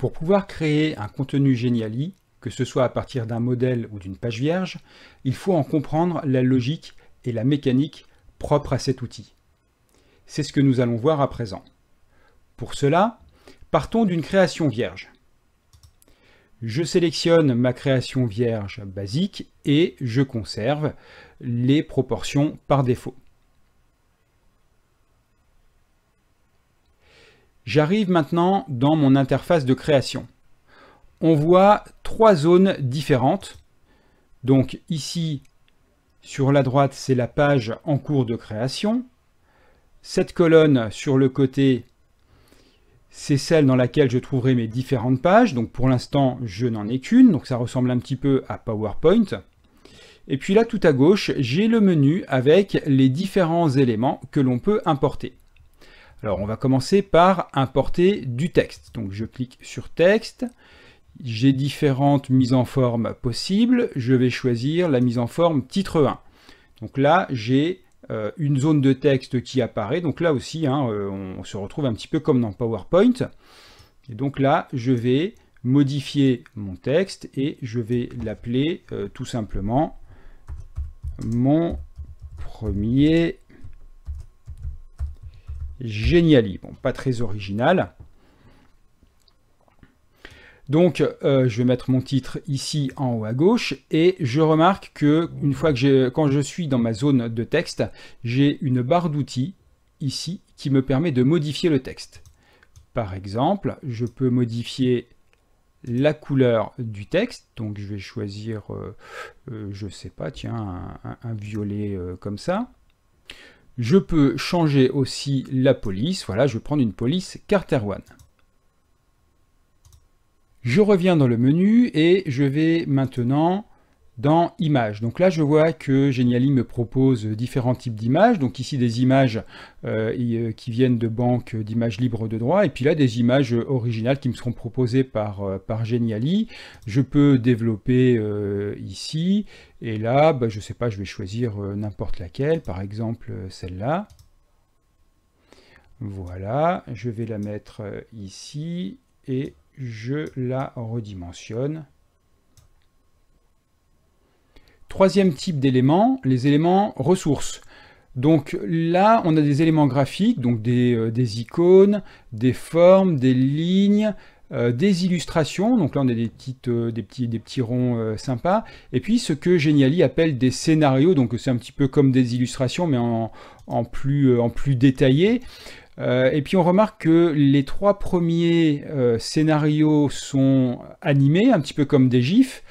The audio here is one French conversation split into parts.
Pour pouvoir créer un contenu Geniali, que ce soit à partir d'un modèle ou d'une page vierge, il faut en comprendre la logique et la mécanique propre à cet outil. C'est ce que nous allons voir à présent. Pour cela, partons d'une création vierge. Je sélectionne ma création vierge basique et je conserve les proportions par défaut. J'arrive maintenant dans mon interface de création. On voit trois zones différentes. Donc ici, sur la droite, c'est la page en cours de création. Cette colonne sur le côté, c'est celle dans laquelle je trouverai mes différentes pages. Donc pour l'instant, je n'en ai qu'une. Donc ça ressemble un petit peu à PowerPoint. Et puis là, tout à gauche, j'ai le menu avec les différents éléments que l'on peut importer. Alors on va commencer par importer du texte. Donc je clique sur texte. J'ai différentes mises en forme possibles. Je vais choisir la mise en forme titre 1. Donc là, j'ai une zone de texte qui apparaît. Donc là aussi, on se retrouve un petit peu comme dans PowerPoint. Et donc là, je vais modifier mon texte et je vais l'appeler tout simplement mon premier Geniali. Bon, pas très original. Donc, je vais mettre mon titre ici en haut à gauche et je remarque que quand je suis dans ma zone de texte, j'ai une barre d'outils ici qui me permet de modifier le texte. Par exemple, je peux modifier la couleur du texte. Donc, je vais choisir, je sais pas, tiens, un violet comme ça. Je peux changer aussi la police. Voilà, je vais prendre une police Carter One. Je reviens dans le menu et je vais maintenant dans Images. Donc là, je vois que Geniali me propose différents types d'images. Donc ici, des images qui viennent de banques d'images libres de droit. Et puis là, des images originales qui me seront proposées par Geniali. Je peux développer ici. Et là, je ne sais pas, je vais choisir n'importe laquelle. Par exemple, celle-là. Voilà, je vais la mettre ici. Et je la redimensionne. Troisième type d'éléments, les éléments ressources. Donc là, on a des éléments graphiques, donc des icônes, des formes, des lignes, des illustrations. Donc là, on a des petits ronds sympas. Et puis, ce que Geniali appelle des scénarios. Donc c'est un petit peu comme des illustrations, mais en plus détaillé. Et puis on remarque que les trois premiers scénarios sont animés, un petit peu comme des gifs.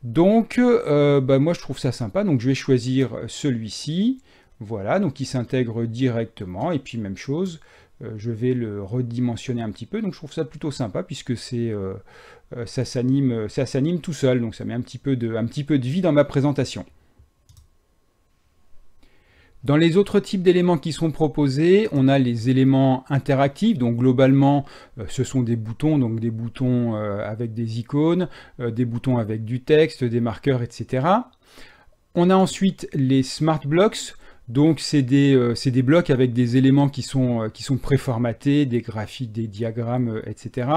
Donc moi je trouve ça sympa, donc je vais choisir celui-ci. Voilà, donc il s'intègre directement. Et puis même chose, je vais le redimensionner un petit peu. Donc je trouve ça plutôt sympa puisque ça s'anime tout seul. Donc ça met un petit peu de vie dans ma présentation. Dans les autres types d'éléments qui sont proposés, on a les éléments interactifs. Donc globalement, ce sont des boutons, donc des boutons avec des icônes, des boutons avec du texte, des marqueurs, etc. On a ensuite les smart blocks. Donc c'est des blocs avec des éléments qui sont préformatés, des graphiques, des diagrammes, etc.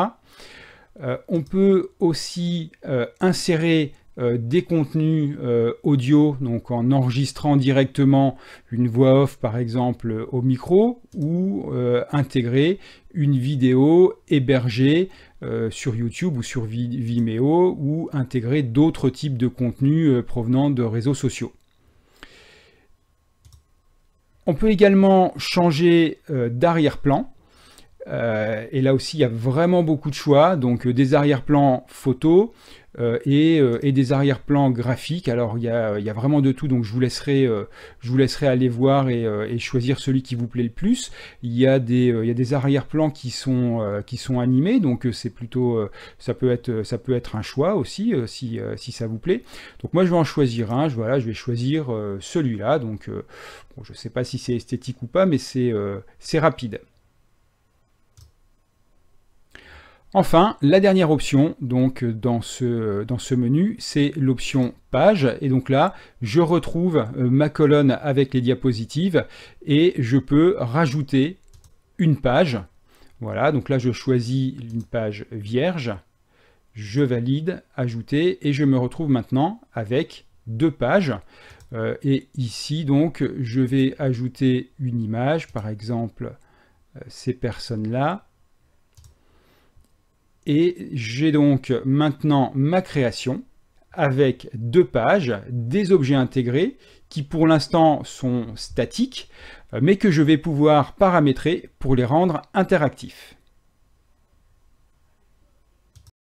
On peut aussi insérer des contenus audio, donc en enregistrant directement une voix off par exemple au micro, ou intégrer une vidéo hébergée sur YouTube ou sur Vimeo, ou intégrer d'autres types de contenus provenant de réseaux sociaux. On peut également changer d'arrière-plan. Et là aussi, il y a vraiment beaucoup de choix. Donc des arrière-plans photos et des arrière-plans graphiques. Alors il y a vraiment de tout. Donc je vous laisserai aller voir et choisir celui qui vous plaît le plus. Il y a des arrière-plans qui sont animés. Donc c'est plutôt ça peut être un choix aussi si ça vous plaît. Donc moi je vais en choisir un. Voilà, je vais choisir celui-là. Donc bon, je ne sais pas si c'est esthétique ou pas, mais c'est rapide. Enfin, la dernière option donc, dans ce menu, c'est l'option page. Et donc là, je retrouve ma colonne avec les diapositives et je peux rajouter une page Voilà, donc là je choisis une page vierge, je valide, ajouter, et je me retrouve maintenant avec 2 pages. Et ici donc je vais ajouter une image, par exemple ces personnes-là. Et j'ai donc maintenant ma création avec 2 pages, des objets intégrés qui pour l'instant sont statiques, mais que je vais pouvoir paramétrer pour les rendre interactifs.